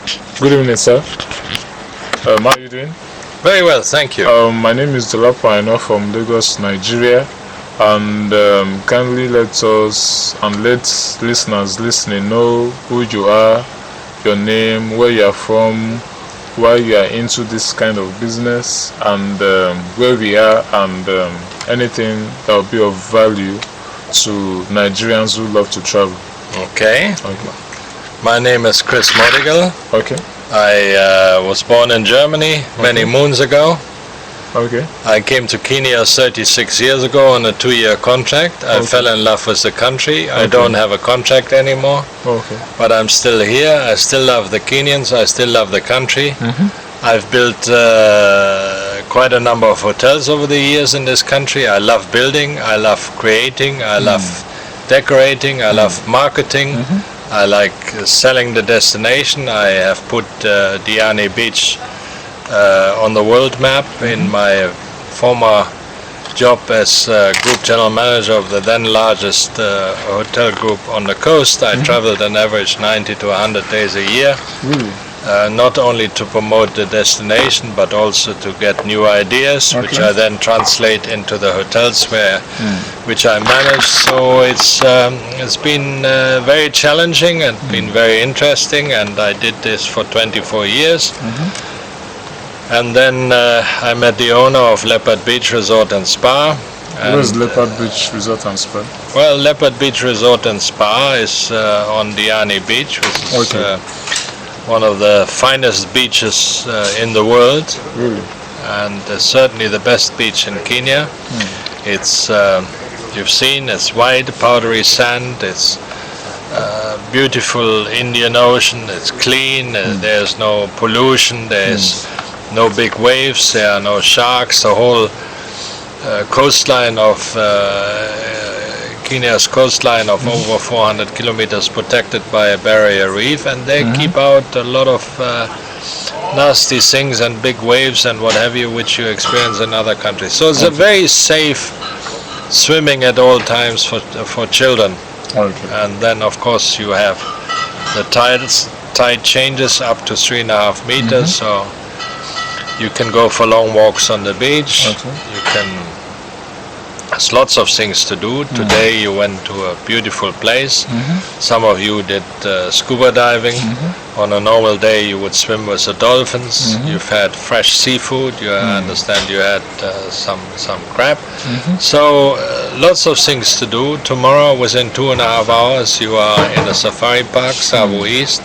Good evening, sir. How are you doing? Very well, thank you. My name is Leopard from Lagos, Nigeria, and kindly let us and let listeners listening know who you are, your name, where you are from, why you are into this kind of business, and where we are, and anything that will be of value to Nigerians who love to travel. Okay. My name is Chris Modigell. Okay. I was born in Germany many moons ago. Okay. I came to Kenya 36 years ago on a 2-year contract. I fell in love with the country. I don't have a contract anymore. Okay. But I'm still here. I still love the Kenyans. I still love the country. I've built quite a number of hotels over the years in this country. I love building. I love creating. I love decorating. I love marketing. I like selling the destination. I have put Diani Beach on the world map in my former job as group general manager of the then largest hotel group on the coast. I traveled on average 90 to 100 days a year. Really? Not only to promote the destination, but also to get new ideas, which I then translate into the hotels which I manage. So it's been very challenging and been very interesting, and I did this for 24 years. And then I met the owner of Leopard Beach Resort and Spa. Where is Leopard Beach Resort and Spa? Well, Leopard Beach Resort and Spa is on Diani Beach, which is one of the finest beaches in the world. Really? And certainly the best beach in Kenya. It's, you've seen, it's white, powdery sand, it's beautiful Indian Ocean, it's clean, there's no pollution, there's no big waves, there are no sharks. The whole coastline of Kenya's coastline of over 400 kilometers protected by a barrier reef, and they keep out a lot of nasty things and big waves and what have you, which you experience in other countries. So it's a very safe swimming at all times for children. And then of course you have the tide changes up to 3.5 meters, so you can go for long walks on the beach. You can. There's lots of things to do. Today you went to a beautiful place. Some of you did scuba diving. On a normal day you would swim with the dolphins. You've had fresh seafood. I understand you had some crab. So lots of things to do. Tomorrow within 2.5 hours you are in a safari park, Savo East.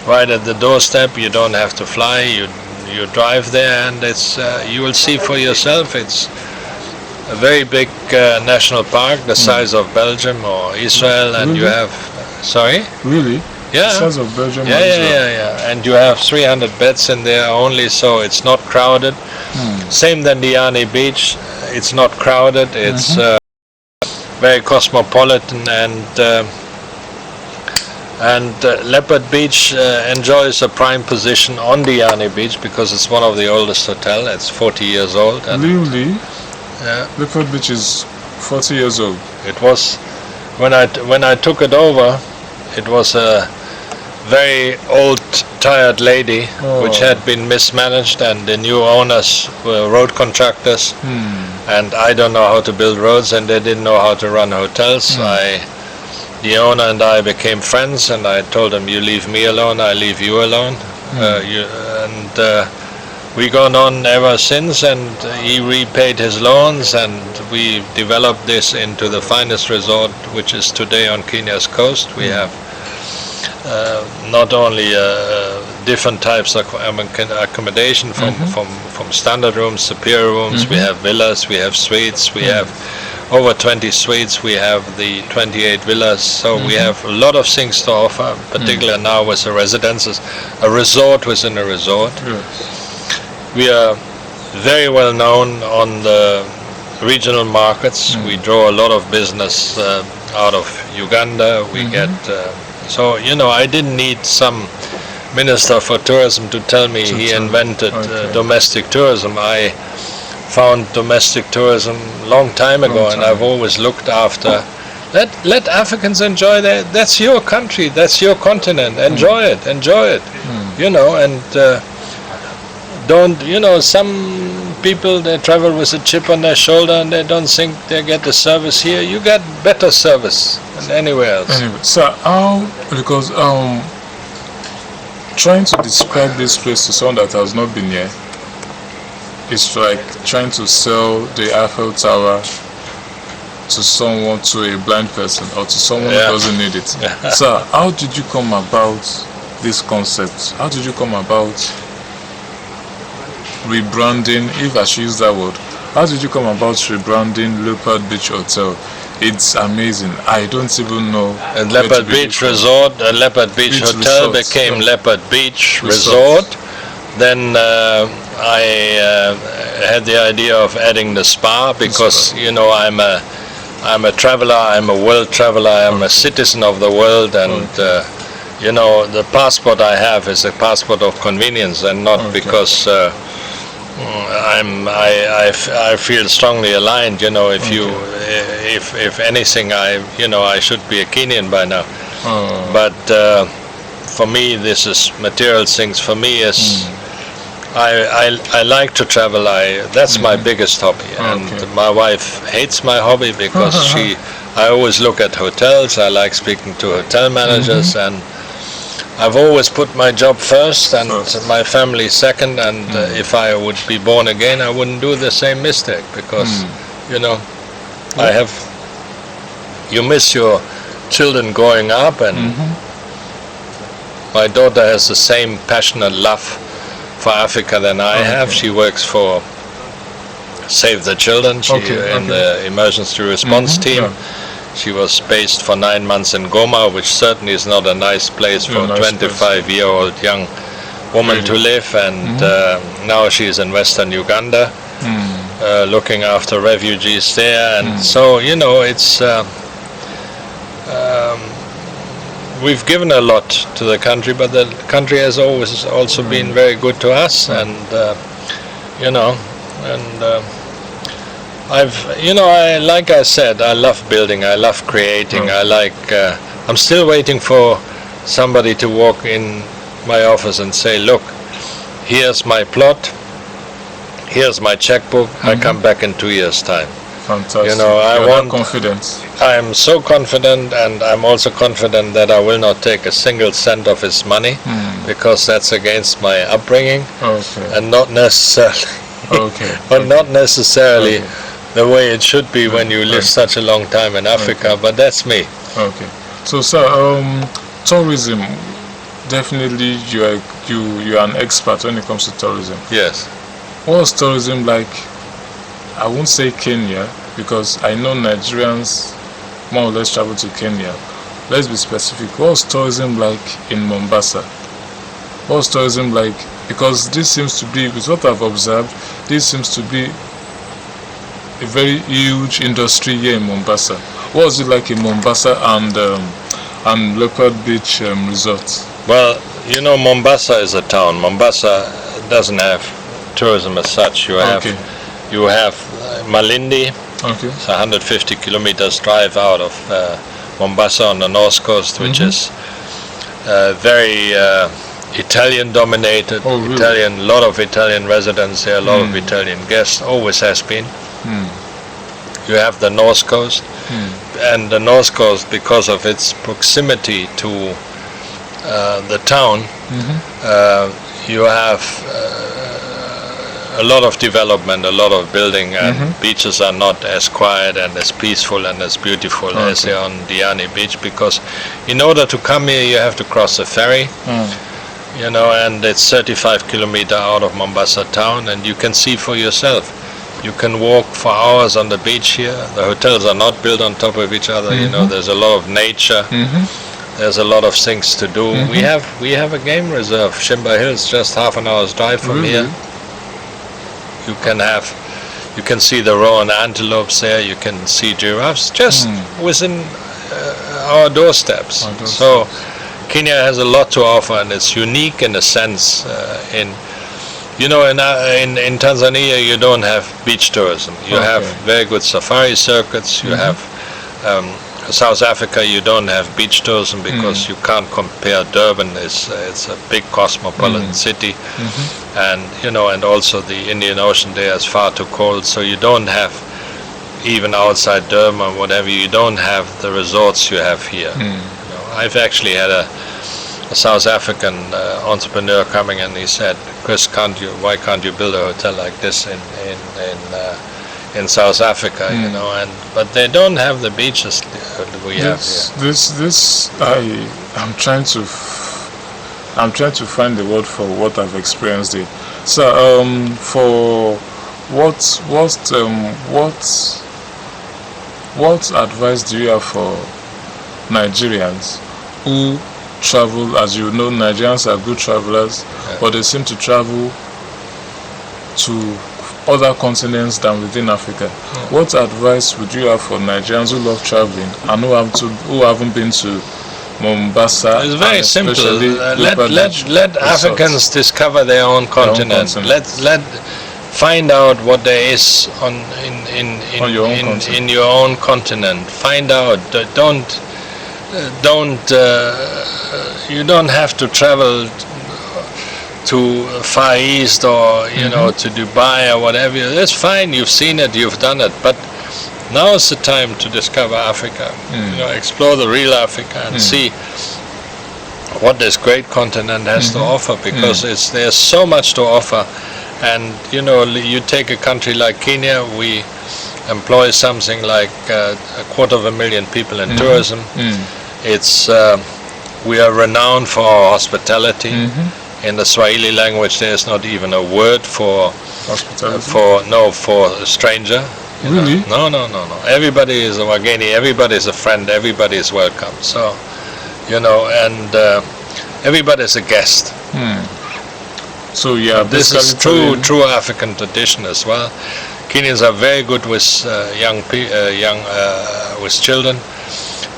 Right at the doorstep. You don't have to fly. You drive there, and it's you will see for yourself. It's a very big national park, the size of Belgium or Israel, and you have, sorry? Really? Yeah. The size of Belgium or Israel. Yeah. And you have 300 beds in there only, so it's not crowded. Same than Diani Beach, it's not crowded, it's very cosmopolitan, and Leopard Beach enjoys a prime position on Diani Beach because it's one of the oldest hotels. It's 40 years old. And really? Yeah. Leopard Beach is 40 years old. It was, when I took it over, it was a very old, tired lady, which had been mismanaged, and the new owners were road contractors, and I don't know how to build roads, and they didn't know how to run hotels. The owner and I became friends, and I told him, you leave me alone, I leave you alone. We've gone on ever since, and he repaid his loans, and we developed this into the finest resort, which is today on Kenya's coast. We have not only different types of accommodation, from standard rooms, superior rooms. We have villas, we have suites, we have over 20 suites, we have the 28 villas, so we have a lot of things to offer, particularly now with the residences, a resort within a resort. We are very well known on the regional markets. We draw a lot of business out of Uganda. We get, so I didn't need some Minister for Tourism to tell me he invented domestic tourism. I found domestic tourism a long time ago, and I've always looked after. Let Africans enjoy that. That's your country. That's your continent. Enjoy it. Enjoy it. you know, and don't, you know, some people, they travel with a chip on their shoulder and they don't think they get the service here. You get better service than anywhere else. Anyway, so because trying to describe this place to someone that has not been here, it's like trying to sell the Eiffel Tower to someone, to a blind person, or to someone who doesn't need it. So how did you come about this concept? How did you come about rebranding, if I should use that word? How did you come about rebranding Leopard Beach Hotel? It's amazing. I don't even know. And Leopard Beach Resort, Leopard Beach Hotel became Leopard Beach Resort. Then I had the idea of adding the spa, because you know, I'm a traveler, I'm a world traveler, I'm a citizen of the world, and you know, the passport I have is a passport of convenience, and not because I feel strongly aligned. You know, if anything, I should be a Kenyan by now. But for me, this is material things. For me, is I like to travel. That's my biggest hobby, and my wife hates my hobby because I always look at hotels. I like speaking to hotel managers, and I've always put my job first and my family second. And if I would be born again, I wouldn't do the same mistake, because you know, you miss your children growing up, and my daughter has the same passionate love for Africa than I have. She works for Save the Children, in the emergency response team. She was based for 9 months in Goma, which certainly is not a nice place for a 25-year-old young woman to live, and now she's in Western Uganda, looking after refugees there. And so, you know, it's we've given a lot to the country, but the country has always also been very good to us, and you know, and like I said, I love building, I love creating, I'm still waiting for somebody to walk in my office and say, look, here's my plot, here's my checkbook, I come back in 2 years' time. Fantastic. You know, I want confidence. I am so confident, and I'm also confident that I will not take a single cent of his money, because that's against my upbringing, and not necessarily, but not necessarily the way it should be when you live such a long time in Africa. But that's me. Okay. So, sir, tourism. Definitely, you're an expert when it comes to tourism. Yes. What's tourism like? I won't say Kenya, because I know Nigerians more or less travel to Kenya. Let's be specific. What's tourism like in Mombasa? What's tourism like? Because this seems to be, with what I've observed, this seems to be a very huge industry here in Mombasa. What is it like in Mombasa and Leopard Beach Resort? Well, you know, Mombasa is a town. Mombasa doesn't have tourism as such. You have Malindi. It's 150 kilometers drive out of Mombasa on the north coast, which is very Italian dominated. Italian, lot of Italian residents there, a lot of Italian guests, always has been. You have the north coast, and the north coast, because of its proximity to the town, you have a lot of development, a lot of building, and beaches are not as quiet and as peaceful and as beautiful as they are on Diani beach, because in order to come here you have to cross a ferry, you know, and it's 35 kilometers out of Mombasa town, and you can see for yourself. You can walk for hours on the beach here. The hotels are not built on top of each other, you know, there's a lot of nature. There's a lot of things to do. We have a game reserve, Shimba Hills, just half an hour's drive from here. You can see the roan antelopes there, you can see giraffes just within our doorsteps. So Kenya has a lot to offer, and it's unique in a sense. In Tanzania you don't have beach tourism. You have very good safari circuits, you have South Africa, you don't have beach tourism because you can't compare. Durban it's a big cosmopolitan city, and and also the Indian Ocean there is far too cold, so you don't have, even outside Durban or whatever, you don't have the resorts you have here. I've actually had a South African entrepreneur coming, and he said, "Chris, why can't you build a hotel like this in South Africa?" But they don't have the beaches we have here. I'm trying to find the word for what I've experienced here. So for what advice do you have for Nigerians who travel? As you know, Nigerians are good travelers, but they seem to travel to other continents than within Africa. What advice would you have for Nigerians who love traveling and who haven't been to Mombasa? It's very simple. Let Africans discover their own continent. Let find out what there is in your own continent. Find out. You don't have to travel to Far East or to Dubai or whatever. That's fine. You've seen it. You've done it. But now is the time to discover Africa. Explore the real Africa and see what this great continent has to offer, because there's so much to offer. And you take a country like Kenya, we employ something like 250,000 people in tourism. We are renowned for our hospitality. In the Swahili language, there's not even a word for hospitality. For a stranger. Really? No. Everybody is a wageni. Everybody is a friend. Everybody is welcome. So, and everybody is a guest. So this is true African tradition as well. Kenyans are very good with with children.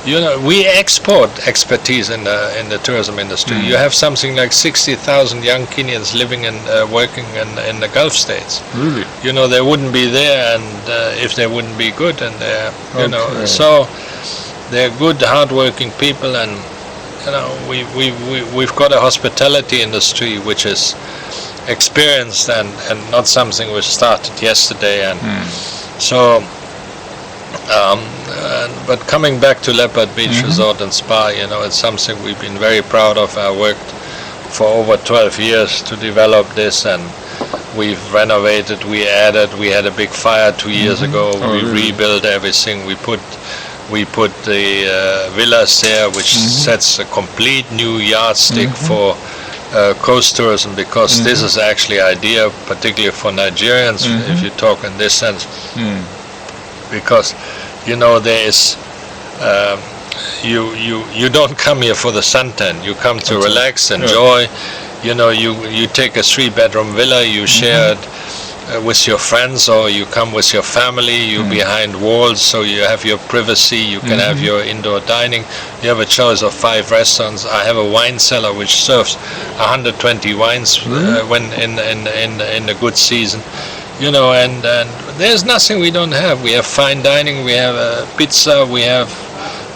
We export expertise in the tourism industry. You have something like 60,000 young Kenyans living and working in the Gulf states. Really? They wouldn't be there, and if they wouldn't be good, and they're so they're good, hardworking people, and we've got a hospitality industry which is experienced and not something which started yesterday, and so. But coming back to Leopard Beach Resort and Spa, it's something we've been very proud of. I worked for over 12 years to develop this, and we've renovated, we had a big fire 2 years ago. We rebuilt everything. We put the villas there, which sets a complete new yardstick for coast tourism, because this is actually ideal, particularly for Nigerians, if you talk in this sense. Because there is you don't come here for the suntan. You come to relax, enjoy. You take a 3-bedroom villa, you share it with your friends, or you come with your family. You behind walls, so you have your privacy. You can have your indoor dining. You have a choice of 5 restaurants. I have a wine cellar which serves 120 wines when in the good season. And there's nothing we don't have. We have fine dining, we have pizza, we have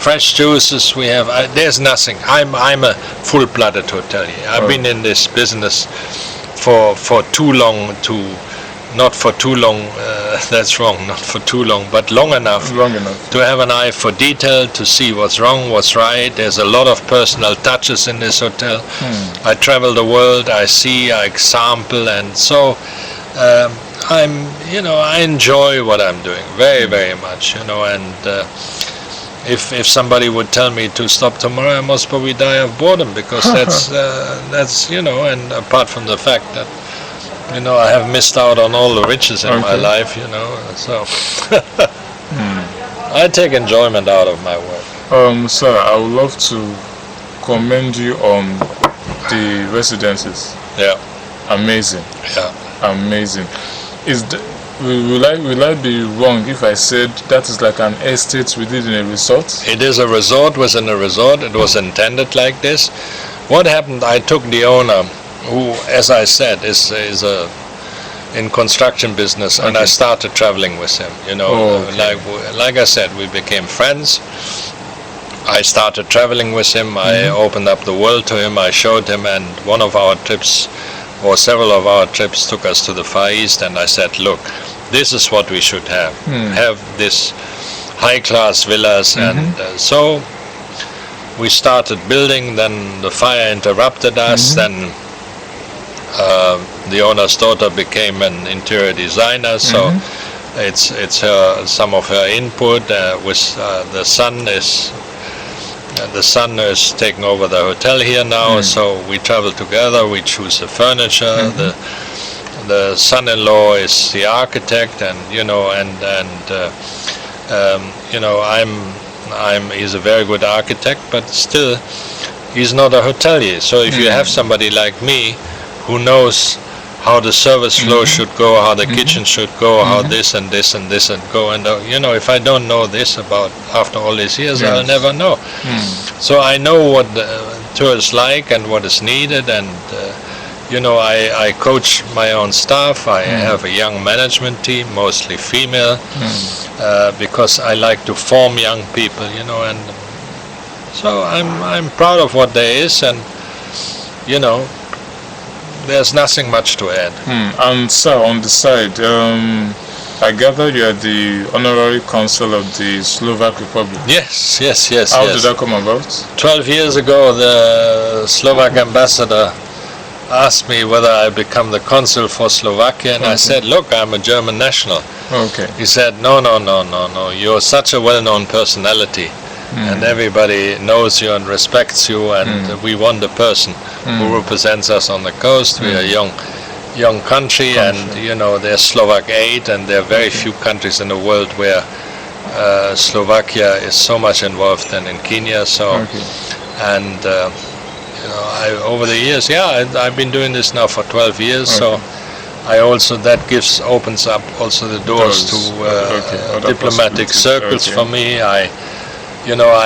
fresh juices, we have. There's nothing. I'm a full-blooded hotelier. I've been in this business for too long not for too long. That's wrong. Not for too long, but long enough. To have an eye for detail, to see what's wrong, what's right. There's a lot of personal touches in this hotel. I travel the world. I see. I sample, and so. I enjoy what I'm doing very, very much, and if somebody would tell me to stop tomorrow, I must probably die of boredom, because that's and apart from the fact that I have missed out on all the riches in my life, so I take enjoyment out of my work. Sir, I would love to commend you on the residences. Yeah. Amazing. Yeah. Amazing. Will I be wrong if I said that is like an estate within a resort? It is a resort within a resort. It was intended like this. What happened, I took the owner, who, as I said, is in construction business, and I started traveling with him. Like I said, we became friends, I started traveling with him. I opened up the world to him. I showed him, and one of our trips, or several of our trips, took us to the Far East, and I said, look, this is what we should have. Have this high-class villas, and so we started building. Then the fire interrupted us. Then the owner's daughter became an interior designer, so it's her, some of her input. With the son is taking over the hotel here now, so we travel together. We choose the furniture. The son-in-law is the architect, and he's a very good architect, but still he's not a hotelier. So if you have somebody like me who knows how the service flow should go, how the kitchen should go, how this and this and this and go, and if I don't know this about after all these years, I'll never know. So I know what the tour is like and what is needed, and I coach my own staff. I have a young management team, mostly female, because I like to form young people, and so I'm proud of what there is, and there's nothing much to add. And so on the side, I gather you are the honorary consul of the Slovak Republic. Yes. How did that come about? 12 years ago, the Slovak ambassador asked me whether I become the consul for Slovakia, and I said, look, I'm a German national. He said, no, you're such a well-known personality, and everybody knows you and respects you, and we want a person who represents us on the coast. We are a young country, and there's Slovak aid, and there are very few countries in the world where Slovakia is so much involved than in Kenya. So, and over the years, I've been doing this now for 12 years. So I also, that opens up also the doors to diplomatic circles for me. I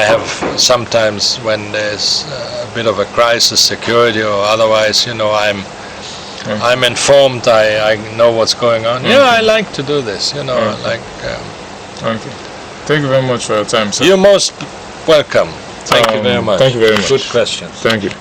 have sometimes, when there's a bit of a crisis, security or otherwise, I'm informed. I know what's going on. I like to do this. Okay. Thank you very much for your time, sir. You're most welcome. Thank you very much. Thank you very much. Good questions. Thank you.